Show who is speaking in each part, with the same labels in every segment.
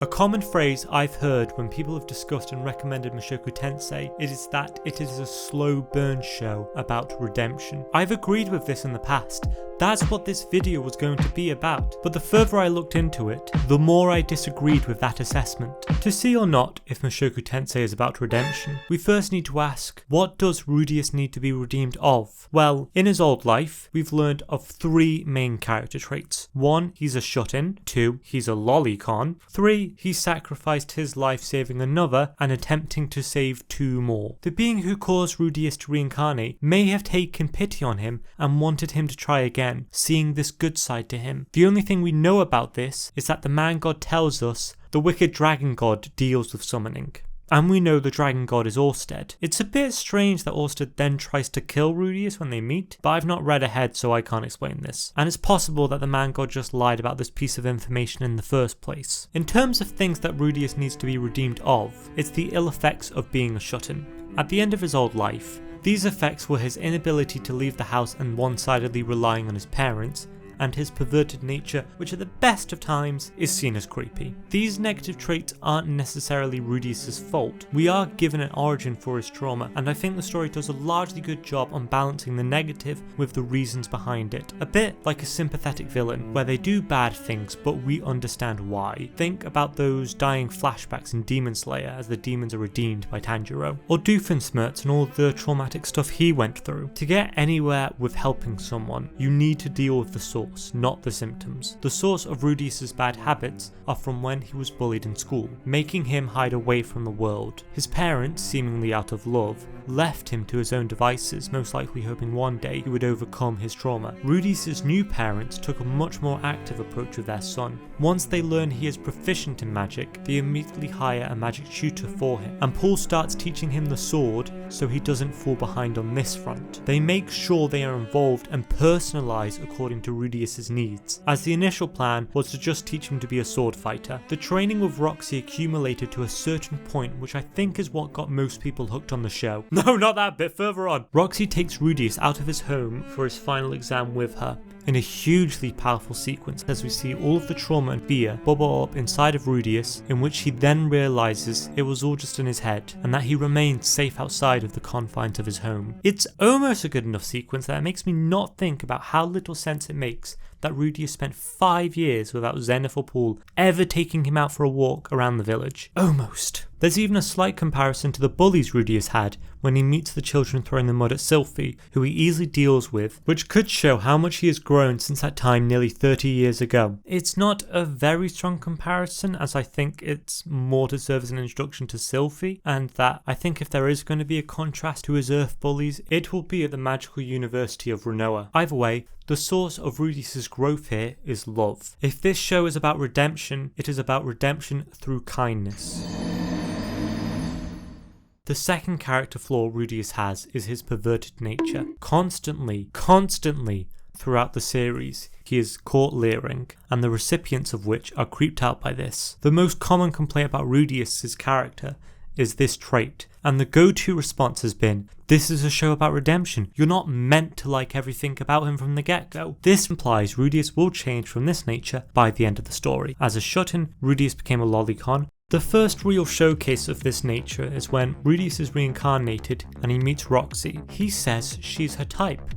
Speaker 1: A common phrase I've heard when people have discussed and recommended Mushoku Tensei is that it is a slow burn show about redemption. I've agreed with this in the past. That's what this video was going to be about, but the further I looked into it, the more I disagreed with that assessment. To see or not if Mushoku Tensei is about redemption, we first need to ask, what does Rudeus need to be redeemed of? Well, in his old life, we've learned of 3 main character traits. 1, he's a shut-in. 2, he's a lolicon. 3, he sacrificed his life saving another and attempting to save 2 more. The being who caused Rudeus to reincarnate may have taken pity on him and wanted him to try again, seeing this good side to him. The only thing we know about this is that the man god tells us the wicked dragon god deals with summoning. And we know the dragon god is Orsted. It's a bit strange that Orsted then tries to kill Rudeus when they meet, but I've not read ahead so I can't explain this. And it's possible that the man god just lied about this piece of information in the first place. In terms of things that Rudeus needs to be redeemed of, it's the ill effects of being a shut-in. At the end of his old life, these effects were his inability to leave the house and one-sidedly relying on his parents, and his perverted nature, which at the best of times is seen as creepy. These negative traits aren't necessarily Rudeus' fault. We are given an origin for his trauma, and I think the story does a largely good job on balancing the negative with the reasons behind it. A bit like a sympathetic villain, where they do bad things but we understand why. Think about those dying flashbacks in Demon Slayer as the demons are redeemed by Tanjiro, or Doofenshmirtz and all the traumatic stuff he went through. To get anywhere with helping someone, you need to deal with the source, not the symptoms. The source of Rudeus' bad habits are from when he was bullied in school, making him hide away from the world. His parents, seemingly out of love, left him to his own devices, most likely hoping one day he would overcome his trauma. Rudeus' new parents took a much more active approach with their son. Once they learn he is proficient in magic, they immediately hire a magic tutor for him, and Paul starts teaching him the sword so he doesn't fall behind on this front. They make sure they are involved and personalise according to Rudeus' needs, as the initial plan was to just teach him to be a sword fighter. The training with Roxy accumulated to a certain point, which I think is what got most people hooked on the show. No, not that bit, further on. Roxy takes Rudeus out of his home for his final exam with her, in a hugely powerful sequence as we see all of the trauma and fear bubble up inside of Rudeus, in which he then realises it was all just in his head and that he remained safe outside of the confines of his home. It's almost a good enough sequence that it makes me not think about how little sense it makes that Rudeus spent 5 years without Zenith or Paul ever taking him out for a walk around the village. Almost. There's even a slight comparison to the bullies Rudeus had when he meets the children throwing the mud at Sylphie, who he easily deals with, which could show how much he has grown since that time nearly 30 years ago. It's not a very strong comparison, as I think it's more to serve as an introduction to Sylphie, and that I think if there is going to be a contrast to his Earth bullies, it will be at the Magical University of Renoa. Either way, the source of Rudeus' growth here is love. If this show is about redemption, it is about redemption through kindness. The second character flaw Rudeus has is his perverted nature. Constantly, throughout the series, he is caught leering, and the recipients of which are creeped out by this. The most common complaint about Rudeus' character is this trait, and the go-to response has been, this is a show about redemption. You're not meant to like everything about him from the get-go. This implies Rudeus will change from this nature by the end of the story. As a shut-in, Rudeus became a lolicon. The first real showcase of this nature is when Rudeus is reincarnated and he meets Roxy. He says she's her type.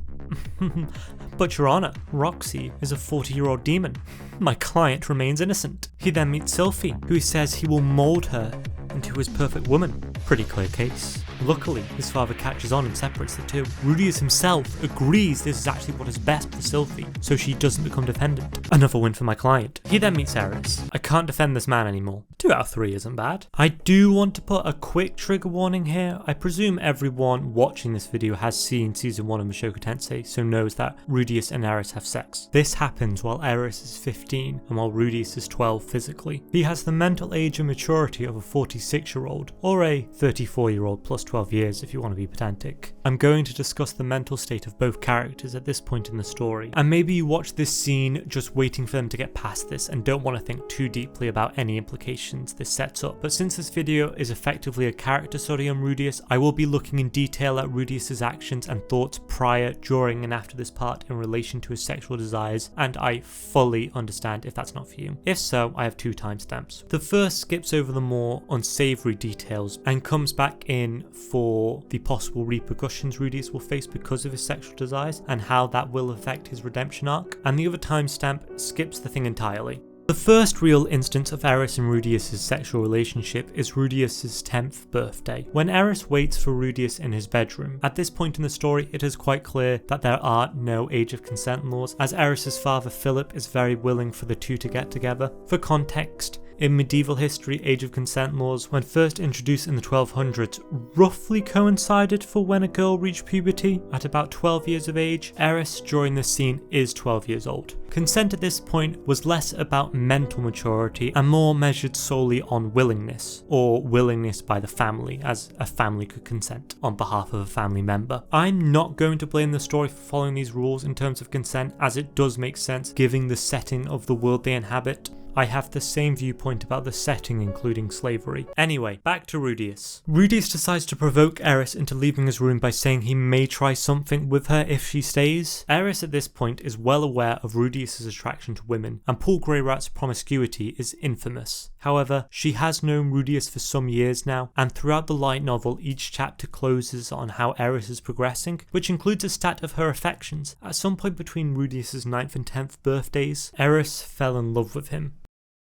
Speaker 1: But Your Honor, Roxy is a 40-year-old demon. My client remains innocent. He then meets Sylphie, who says he will mould her into his perfect woman. Pretty clear case. Luckily, his father catches on and separates the two. Rudeus himself agrees this is actually what is best for Sylphie, so she doesn't become dependent. Another win for my client. He then meets Eris. I can't defend this man anymore. 2 out of 3 isn't bad. I do want to put a quick trigger warning here. I presume everyone watching this video has seen season 1 of Mushoku Tensei, so knows that Rudeus and Eris have sex. This happens while Eris is 15 and while Rudeus is 12 physically. He has the mental age and maturity of a 46-year-old or a 34-year-old plus last 12 years if you want to be pedantic. I'm going to discuss the mental state of both characters at this point in the story, and maybe you watch this scene just waiting for them to get past this and don't want to think too deeply about any implications this sets up. But since this video is effectively a character study on Rudeus, I will be looking in detail at Rudeus's actions and thoughts prior, during and after this part in relation to his sexual desires, and I fully understand if that's not for you. If so, I have 2 timestamps. The first skips over the more unsavoury details and comes back in for the possible repercussions Rudeus will face because of his sexual desires and how that will affect his redemption arc, and the other timestamp skips the thing entirely. The first real instance of Eris and Rudeus' sexual relationship is Rudeus' 10th birthday, when Eris waits for Rudeus in his bedroom. At this point in the story, it is quite clear that there are no age of consent laws, as Eris' father Philip is very willing for the two to get together. For context, in medieval history, age of consent laws, when first introduced in the 1200s, roughly coincided for when a girl reached puberty at about 12 years of age. Eris, during this scene, is 12 years old. Consent at this point was less about mental maturity and more measured solely on willingness, or willingness by the family, as a family could consent on behalf of a family member. I'm not going to blame the story for following these rules in terms of consent, as it does make sense given the setting of the world they inhabit. I have the same viewpoint about the setting, including slavery. Anyway, back to Rudeus. Rudeus decides to provoke Eris into leaving his room by saying he may try something with her if she stays. Eris at this point is well aware of Rudeus' attraction to women, and Paul Greyrat's promiscuity is infamous. However, she has known Rudeus for some years now, and throughout the light novel, each chapter closes on how Eris is progressing, which includes a stat of her affections. At some point between Rudeus' 9th and 10th birthdays, Eris fell in love with him.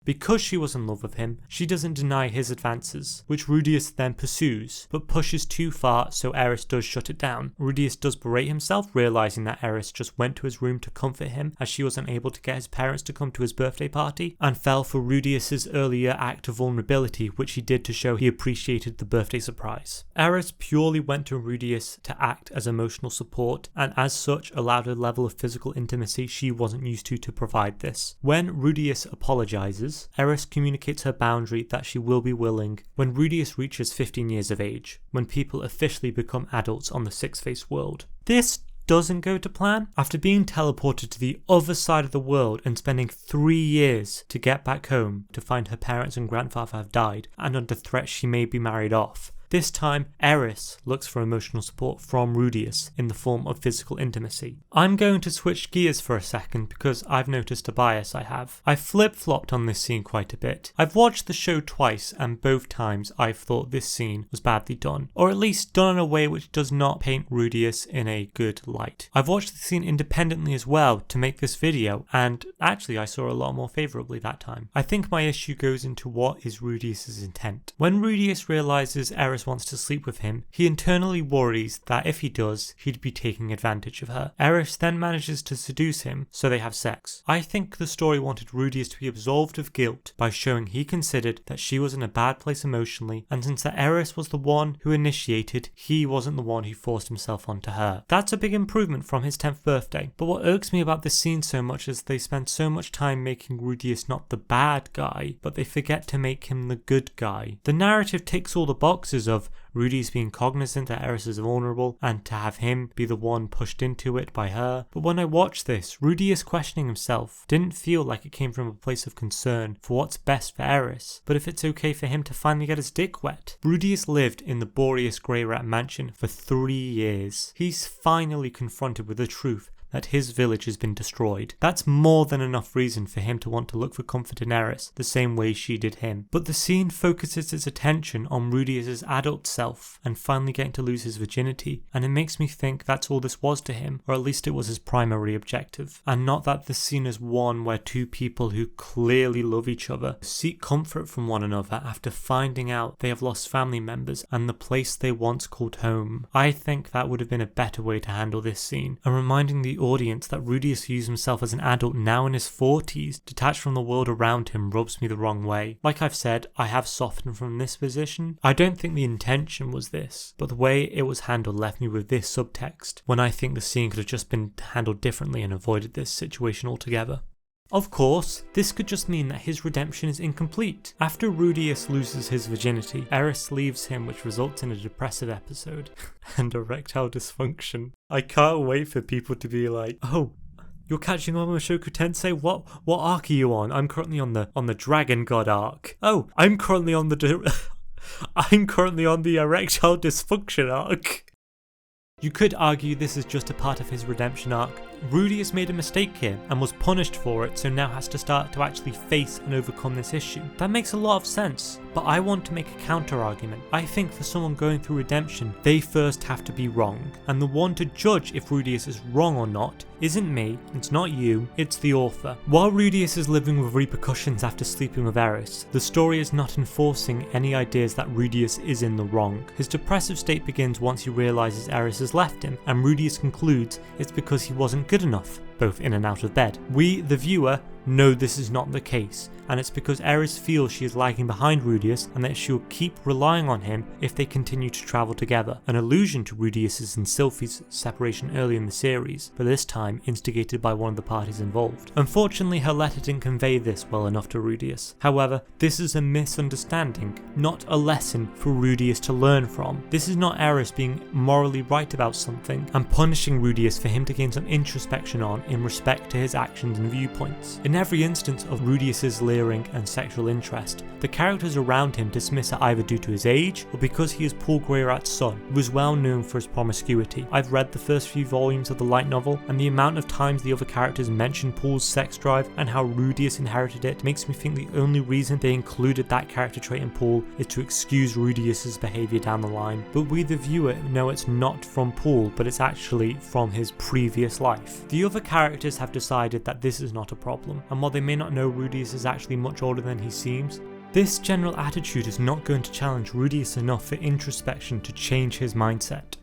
Speaker 1: Because she was in love with him, she doesn't deny his advances, which Rudeus then pursues, but pushes too far, so Eris does shut it down. Rudeus does berate himself, realising that Eris just went to his room to comfort him as she wasn't able to get his parents to come to his birthday party, and fell for Rudeus' earlier act of vulnerability, which he did to show he appreciated the birthday surprise. Eris purely went to Rudeus to act as emotional support, and as such allowed a level of physical intimacy she wasn't used to provide this. When Rudeus apologises, Eris communicates her boundary that she will be willing when Rudeus reaches 15 years of age, when people officially become adults on the Six-Face world. This doesn't go to plan. After being teleported to the other side of the world and spending 3 years to get back home to find her parents and grandfather have died, and under threat she may be married off, this time, Eris looks for emotional support from Rudeus in the form of physical intimacy. I'm going to switch gears for a second because I've noticed a bias I have. I've flip-flopped on this scene quite a bit. I've watched the show twice and both times I've thought this scene was badly done, or at least done in a way which does not paint Rudeus in a good light. I've watched the scene independently as well to make this video, and actually I saw a lot more favourably that time. I think my issue goes into what is Rudeus' intent. When Rudeus realises Eris wants to sleep with him, he internally worries that if he does, he'd be taking advantage of her. Eris then manages to seduce him, so they have sex. I think the story wanted Rudeus to be absolved of guilt by showing he considered that she was in a bad place emotionally, and since that Eris was the one who initiated, he wasn't the one who forced himself onto her. That's a big improvement from his 10th birthday. But what irks me about this scene so much is they spend so much time making Rudeus not the bad guy, but they forget to make him the good guy. The narrative ticks all the boxes of Rudeus being cognizant that Eris is vulnerable and to have him be the one pushed into it by her. But when I watched this, Rudeus questioning himself didn't feel like it came from a place of concern for what's best for Eris, but if it's okay for him to finally get his dick wet. Rudeus lived in the Boreas Greyrat mansion for 3 years. He's finally confronted with the truth that his village has been destroyed. That's more than enough reason for him to want to look for comfort in Eris, the same way she did him. But the scene focuses its attention on Rudeus' adult self and finally getting to lose his virginity, and it makes me think that's all this was to him, or at least it was his primary objective, and not that the scene is one where two people who clearly love each other seek comfort from one another after finding out they have lost family members and the place they once called home. I think that would have been a better way to handle this scene, and reminding the audience that Rudeus views himself as an adult now in his 40s, detached from the world around him, rubs me the wrong way. Like I've said, I have softened from this position. I don't think the intention was this, but the way it was handled left me with this subtext, when I think the scene could have just been handled differently and avoided this situation altogether. Of course, this could just mean that his redemption is incomplete. After Rudeus loses his virginity, Eris leaves him, which results in a depressive episode and erectile dysfunction. I can't wait for people to be like, oh, you're catching on with Mushoku Tensei? What arc are you on? I'm currently on the Dragon God arc. Oh, I'm currently on the erectile dysfunction arc. You could argue this is just a part of his redemption arc. Rudeus made a mistake here and was punished for it, so now has to start to actually face and overcome this issue. That makes a lot of sense, but I want to make a counter argument. I think for someone going through redemption, they first have to be wrong, and the one to judge if Rudeus is wrong or not isn't me, it's not you, it's the author. While Rudeus is living with repercussions after sleeping with Eris, the story is not enforcing any ideas that Rudeus is in the wrong. His depressive state begins once he realises Eris has left him, and Rudeus concludes it's because he wasn't good enough, both in and out of bed. We, the viewer, know this is not the case, and it's because Eris feels she is lagging behind Rudeus and that she'll keep relying on him if they continue to travel together, an allusion to Rudeus's and Sylphie's separation early in the series, but this time instigated by one of the parties involved. Unfortunately, her letter didn't convey this well enough to Rudeus. However, this is a misunderstanding, not a lesson for Rudeus to learn from. This is not Eris being morally right about something and punishing Rudeus for him to gain some introspection on in respect to his actions and viewpoints. In every instance of Rudeus's leering and sexual interest, the characters around him dismiss it either due to his age or because he is Paul Greyrat's son, who is well known for his promiscuity. I've read the first few volumes of the light novel, and the amount of times the other characters mention Paul's sex drive and how Rudeus inherited it makes me think the only reason they included that character trait in Paul is to excuse Rudeus's behaviour down the line. But we the viewer know it's not from Paul, but it's actually from his previous life. The other characters have decided that this is not a problem, and while they may not know Rudeus is actually much older than he seems, this general attitude is not going to challenge Rudeus enough for introspection to change his mindset.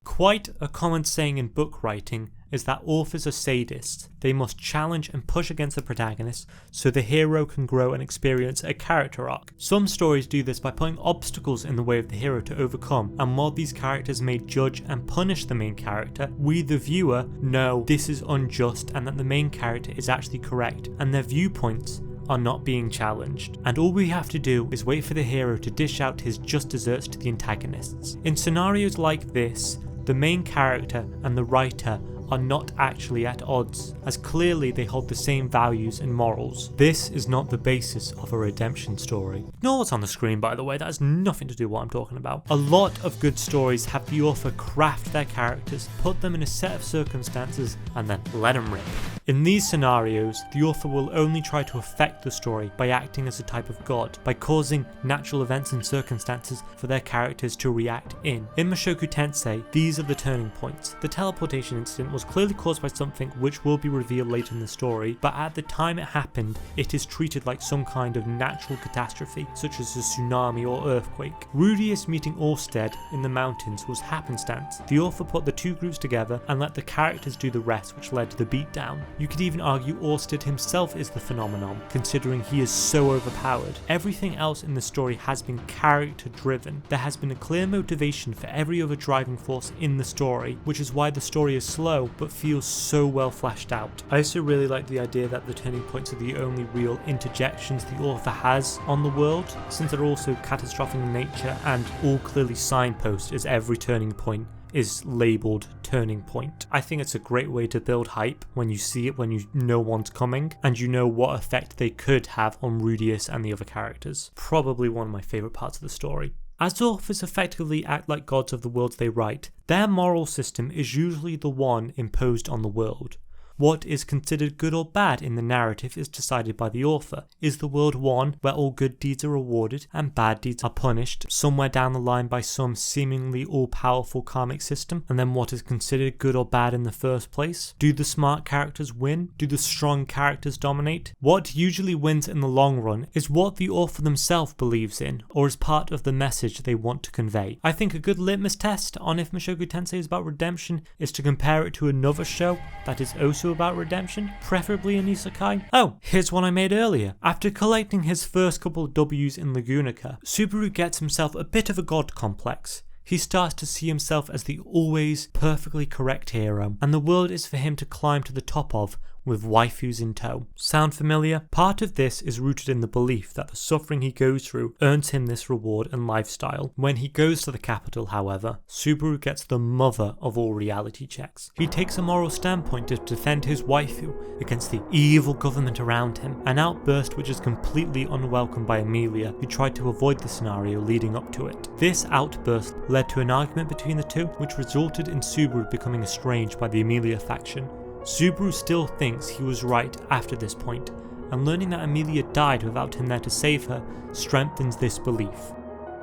Speaker 1: Quite a common saying in book writing is that authors are sadists. They must challenge and push against the protagonist so the hero can grow and experience a character arc. Some stories do this by putting obstacles in the way of the hero to overcome, and while these characters may judge and punish the main character, we the viewer know this is unjust and that the main character is actually correct and their viewpoints are not being challenged, and all we have to do is wait for the hero to dish out his just desserts to the antagonists. In scenarios like this, the main character and the writer are not actually at odds, as clearly they hold the same values and morals. This is not the basis of a redemption story. Ignore what's on the screen, by the way, that has nothing to do with what I'm talking about. A lot of good stories have the author craft their characters, put them in a set of circumstances, and then let them rip. In these scenarios, the author will only try to affect the story by acting as a type of god, by causing natural events and circumstances for their characters to react in. In Mushoku Tensei, these are the turning points. The teleportation incident was clearly caused by something which will be revealed later in the story, but at the time it happened, it is treated like some kind of natural catastrophe, such as a tsunami or earthquake. Rudeus meeting Orsted in the mountains was happenstance. The author put the two groups together and let the characters do the rest, which led to the beatdown. You could even argue Orsted himself is the phenomenon, considering he is so overpowered. Everything else in the story has been character driven. There has been a clear motivation for every other driving force in the story, which is why the story is slow but feels so well fleshed out. I also really like the idea that the turning points are the only real interjections the author has on the world, since they're also catastrophic in nature and all clearly signpost as every turning point is labelled turning point. I think it's a great way to build hype when you see it, when you know one's coming and you know what effect they could have on Rudeus and the other characters. Probably one of my favourite parts of the story. As authors effectively act like gods of the worlds they write, their moral system is usually the one imposed on the world. What is considered good or bad in the narrative is decided by the author. Is the world one where all good deeds are rewarded and bad deeds are punished somewhere down the line by some seemingly all-powerful karmic system? And then what is considered good or bad in the first place? Do the smart characters win? Do the strong characters dominate? What usually wins in the long run is what the author themselves believes in, or is part of the message they want to convey. I think a good litmus test on if Mushoku Tensei is about redemption is to compare it to another show that is also about redemption, preferably an isekai. Oh, here's one I made earlier. After collecting his first couple of W's in Lagunica, Subaru gets himself a bit of a god complex. He starts to see himself as the always perfectly correct hero, and the world is for him to climb to the top of with waifus in tow. Sound familiar? Part of this is rooted in the belief that the suffering he goes through earns him this reward and lifestyle. When he goes to the capital, however, Subaru gets the mother of all reality checks. He takes a moral standpoint to defend his waifu against the evil government around him, an outburst which is completely unwelcome by Emilia, who tried to avoid the scenario leading up to it. This outburst led to an argument between the two, which resulted in Subaru becoming estranged by the Emilia faction. Subaru still thinks he was right after this point, and learning that Emilia died without him there to save her strengthens this belief.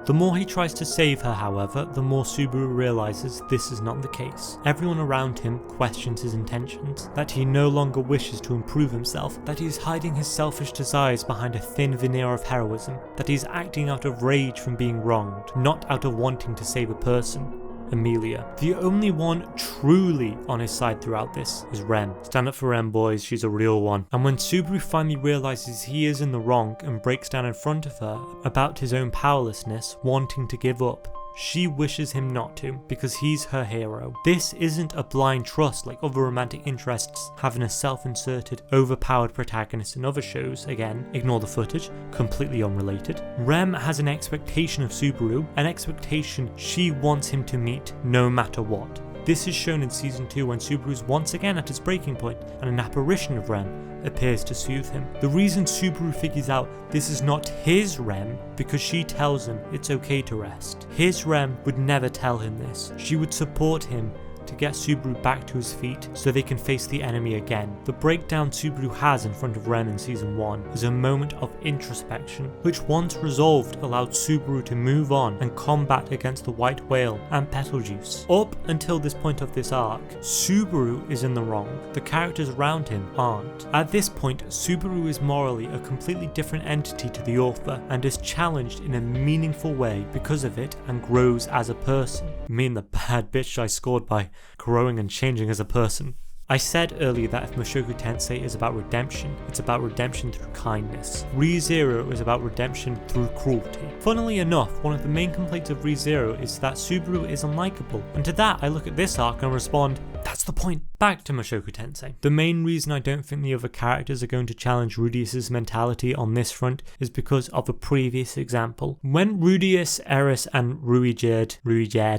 Speaker 1: The more he tries to save her, however, the more Subaru realizes this is not the case. Everyone around him questions his intentions, that he no longer wishes to improve himself, that he is hiding his selfish desires behind a thin veneer of heroism, that he is acting out of rage from being wronged, not out of wanting to save a person. Emilia. The only one truly on his side throughout this is Rem. Stand up for Rem, boys, she's a real one. And when Subaru finally realizes he is in the wrong and breaks down in front of her about his own powerlessness, wanting to give up, she wishes him not to, because he's her hero. This isn't a blind trust like other romantic interests having a self-inserted, overpowered protagonist in other shows. Again, ignore the footage, completely unrelated. Rem has an expectation of Subaru, an expectation she wants him to meet no matter what. This is shown in season 2 when Subaru is once again at his breaking point and an apparition of Rem appears to soothe him. The reason Subaru figures out this is not his Rem because she tells him it's okay to rest. His Rem would never tell him this. She would support him to get Subaru back to his feet so they can face the enemy again. The breakdown Subaru has in front of Rem in season 1 is a moment of introspection, which once resolved allowed Subaru to move on and combat against the White Whale and Betelgeuse. Up until this point of this arc, Subaru is in the wrong. The characters around him aren't. At this point, Subaru is morally a completely different entity to the author and is challenged in a meaningful way because of it and grows as a person. Me and the bad bitch I scored by growing and changing as a person. I said earlier that if Mushoku Tensei is about redemption, it's about redemption through kindness. Re:Zero is about redemption through cruelty. Funnily enough, one of the main complaints of Re:Zero is that Subaru is unlikable, and to that I look at this arc and respond, that's the point. Back to Mushoku Tensei. The main reason I don't think the other characters are going to challenge Rudeus' mentality on this front is because of a previous example. When Rudeus, Eris, and Ruijerd,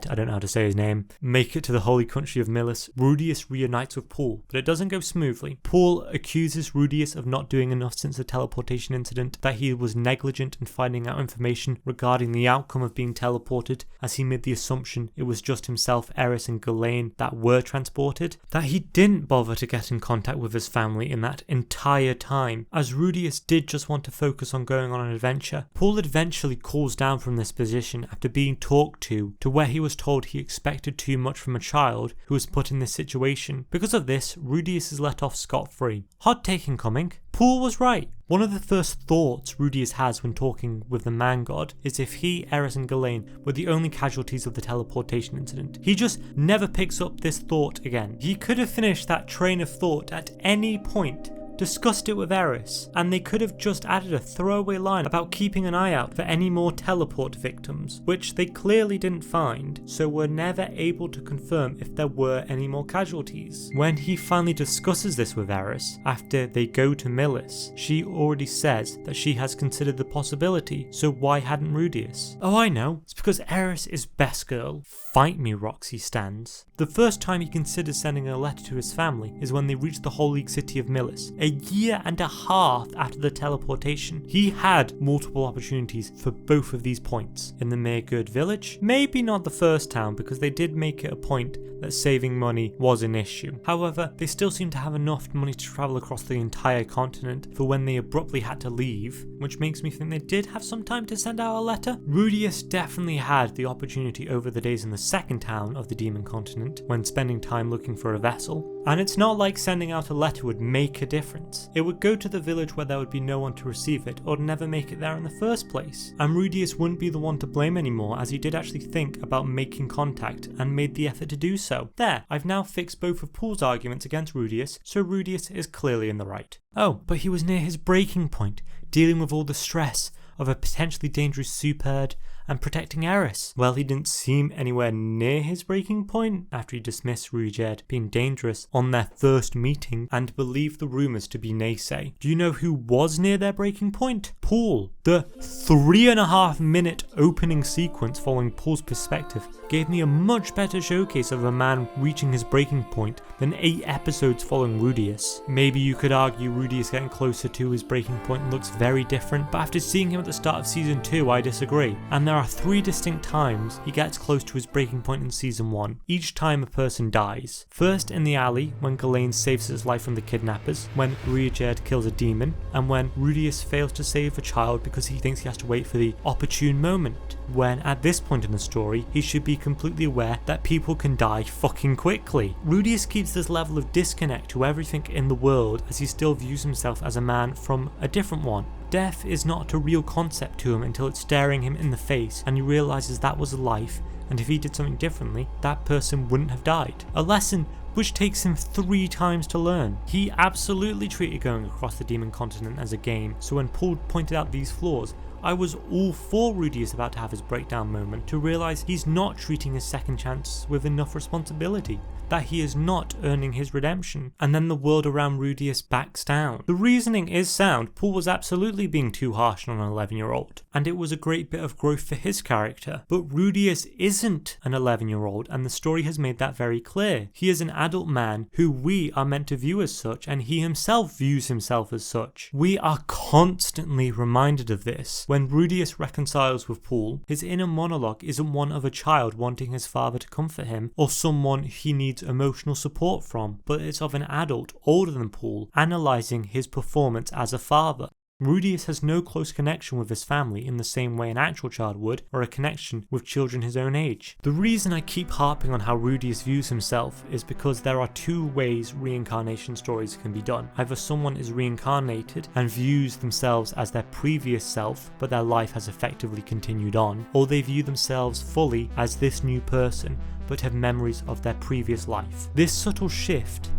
Speaker 1: I don't know how to say his name, make it to the holy country of Milis, Rudeus reunites with Paul, but it doesn't go smoothly. Paul accuses Rudeus of not doing enough since the teleportation incident, that he was negligent in finding out information regarding the outcome of being teleported, as he made the assumption it was just himself, Eris, and Ghislaine that were transported, that he didn't bother to get in contact with his family in that entire time, as Rudeus did just want to focus on going on an adventure. Paul eventually cools down from this position after being talked to where he was told he expected too much from a child who was put in this situation. Because of this, Rudeus is let off scot-free. Hot take incoming. Paul was right. One of the first thoughts Rudeus has when talking with the man god is if he, Eris, and Ghislaine were the only casualties of the teleportation incident. He just never picks up this thought again. He could have finished that train of thought at any point, discussed it with Eris, and they could have just added a throwaway line about keeping an eye out for any more teleport victims, which they clearly didn't find, so were never able to confirm if there were any more casualties. When he finally discusses this with Eris, after they go to Milis, she already says that she has considered the possibility, so why hadn't Rudeus? Oh, I know, it's because Eris is best girl. Fight me, Roxy stands. The first time he considers sending a letter to his family is when they reach the holy city of Milis, a year and a half after the teleportation. He had multiple opportunities for both of these points. In the Maygood village, maybe not the first town because they did make it a point that saving money was an issue. However, they still seem to have enough money to travel across the entire continent for when they abruptly had to leave, which makes me think they did have some time to send out a letter. Rudeus definitely had the opportunity over the days in the second town of the Demon Continent when spending time looking for a vessel. And it's not like sending out a letter would make a difference. It would go to the village where there would be no one to receive it or never make it there in the first place. And Rudeus wouldn't be the one to blame anymore, as he did actually think about making contact and made the effort to do so. There, I've now fixed both of Paul's arguments against Rudeus, so Rudeus is clearly in the right. Oh, but he was near his breaking point, dealing with all the stress of a potentially dangerous superherd and protecting Eris. Well, he didn't seem anywhere near his breaking point after he dismissed Rudeus being dangerous on their first meeting and believed the rumours to be naysay. Do you know who was near their breaking point? Paul. The 3.5 minute opening sequence following Paul's perspective gave me a much better showcase of a man reaching his breaking point than 8 episodes following Rudeus. Maybe you could argue Rudeus getting closer to his breaking point looks very different, but after seeing him at the start of season 2 I disagree, and there are 3 distinct times he gets close to his breaking point in season 1, each time a person dies. First in the alley when Ghislaine saves his life from the kidnappers, when Rudeus kills a demon, and when Rudeus fails to save a child because he thinks he has to wait for the opportune moment, when at this point in the story he should be completely aware that people can die fucking quickly. Rudeus keeps this level of disconnect to everything in the world as he still views himself as a man from a different one. Death is not a real concept to him until it's staring him in the face and he realises that was a life, and if he did something differently, that person wouldn't have died. A lesson which takes him 3 times to learn. He absolutely treated going across the demon continent as a game, so when Paul pointed out these flaws, I was all for Rudeus about to have his breakdown moment to realise he's not treating his second chance with enough responsibility, that he is not earning his redemption, and then the world around Rudeus backs down. The reasoning is sound. Paul was absolutely being too harsh on an 11-year-old, and it was a great bit of growth for his character, but Rudeus isn't an 11-year-old, and the story has made that very clear. He is an adult man who we are meant to view as such, and he himself views himself as such. We are constantly reminded of this. When Rudeus reconciles with Paul, his inner monologue isn't one of a child wanting his father to comfort him or someone he needs emotional support from, but it's of an adult older than Paul analysing his performance as a father. Rudeus has no close connection with his family in the same way an actual child would, or a connection with children his own age. The reason I keep harping on how Rudeus views himself is because there are 2 ways reincarnation stories can be done. Either someone is reincarnated and views themselves as their previous self, but their life has effectively continued on, or they view themselves fully as this new person, but have memories of their previous life. This subtle shift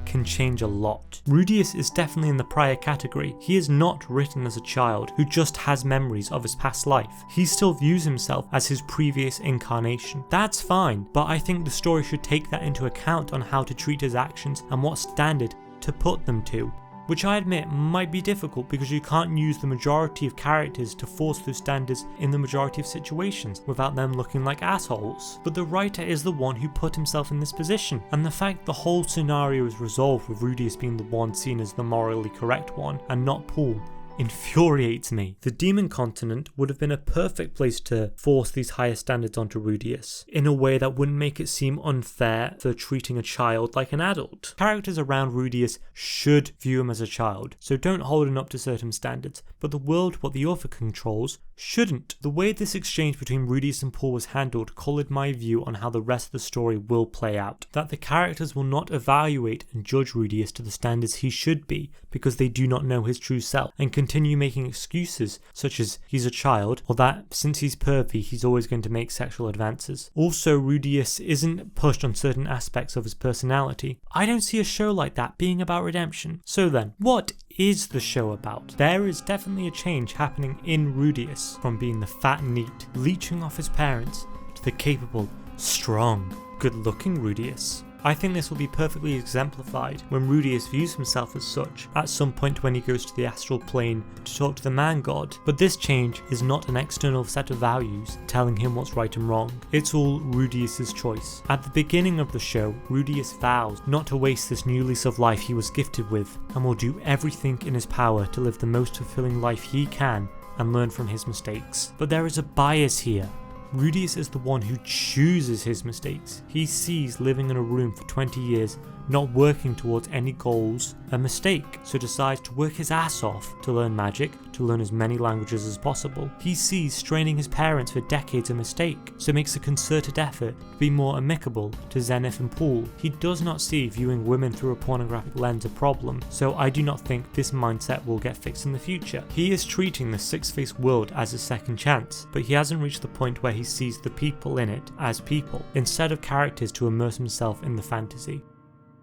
Speaker 1: can change a lot. Rudeus is definitely in the prior category. He is not written as a child who just has memories of his past life. He still views himself as his previous incarnation. That's fine, but I think the story should take that into account on how to treat his actions and what standard to put them to. Which I admit might be difficult because you can't use the majority of characters to force those standards in the majority of situations without them looking like assholes. But the writer is the one who put himself in this position, and the fact the whole scenario is resolved with Rudeus being the one seen as the morally correct one and not Paul infuriates me. The demon continent would have been a perfect place to force these higher standards onto Rudeus in a way that wouldn't make it seem unfair for treating a child like an adult. Characters around Rudeus should view him as a child, so don't hold him up to certain standards, but the world what the author controls shouldn't. The way this exchange between Rudeus and Paul was handled coloured my view on how the rest of the story will play out, that the characters will not evaluate and judge Rudeus to the standards he should be because they do not know his true self, and continue making excuses such as he's a child, or that since he's pervy he's always going to make sexual advances. Also, Rudeus isn't pushed on certain aspects of his personality. I don't see a show like that being about redemption. So then, what is the show about? There is definitely a change happening in Rudeus from being the fat NEET, leeching off his parents, to the capable, strong, good-looking Rudeus. I think this will be perfectly exemplified when Rudeus views himself as such at some point when he goes to the astral plane to talk to the man god, but this change is not an external set of values telling him what's right and wrong. It's all Rudeus's choice. At the beginning of the show, Rudeus vows not to waste this new lease of life he was gifted with, and will do everything in his power to live the most fulfilling life he can and learn from his mistakes. But there is a bias here. Rudeus is the one who chooses his mistakes. He sees living in a room for 20 years, not working towards any goals, a mistake, so decides to work his ass off to learn magic, to learn as many languages as possible. He sees straining his parents for decades a mistake, so makes a concerted effort to be more amicable to Zenith and Paul. He does not see viewing women through a pornographic lens a problem, so I do not think this mindset will get fixed in the future. He is treating the six-faced world as a second chance, but he hasn't reached the point where he sees the people in it as people, instead of characters to immerse himself in the fantasy.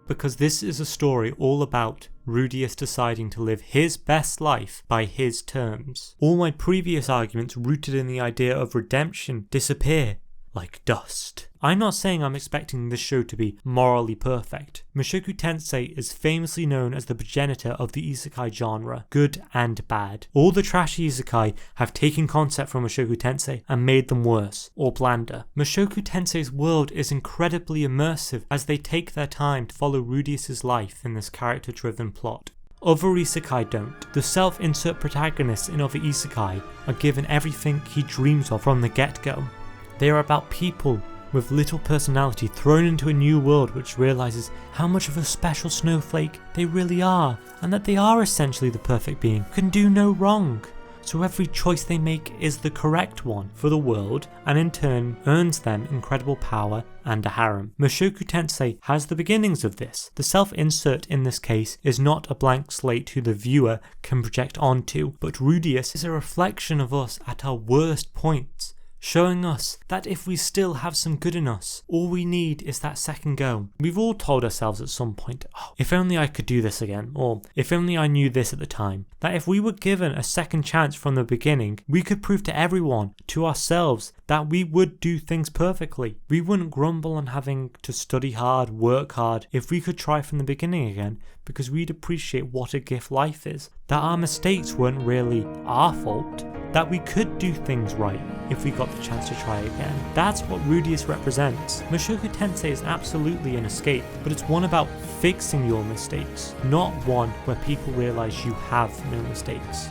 Speaker 1: Because this is a story all about Rudeus deciding to live his best life by his terms. All my previous arguments rooted in the idea of redemption disappear like dust. I'm not saying I'm expecting this show to be morally perfect. Mushoku Tensei is famously known as the progenitor of the isekai genre, good and bad. All the trashy isekai have taken concept from Mushoku Tensei and made them worse, or blander. Mushoku Tensei's world is incredibly immersive as they take their time to follow Rudeus' life in this character-driven plot. Other isekai don't. The self-insert protagonists in other isekai are given everything he dreams of from the get-go. They are about people with little personality thrown into a new world which realises how much of a special snowflake they really are, and that they are essentially the perfect being, can do no wrong. So every choice they make is the correct one for the world, and in turn earns them incredible power and a harem. Mushoku Tensei has the beginnings of this. The self-insert in this case is not a blank slate who the viewer can project onto, but Rudeus is a reflection of us at our worst points, showing us that if we still have some good in us, all we need is that second go. We've all told ourselves at some point, oh, if only I could do this again, or if only I knew this at the time. That if we were given a second chance from the beginning, we could prove to everyone, to ourselves, that we would do things perfectly. We wouldn't grumble on having to study hard, work hard, if we could try from the beginning again, because we'd appreciate what a gift life is. That our mistakes weren't really our fault, that we could do things right if we got the chance to try again. That's what Rudeus represents. Mushoku Tensei is absolutely an escape, but it's one about fixing your mistakes, not one where people realise you have no mistakes.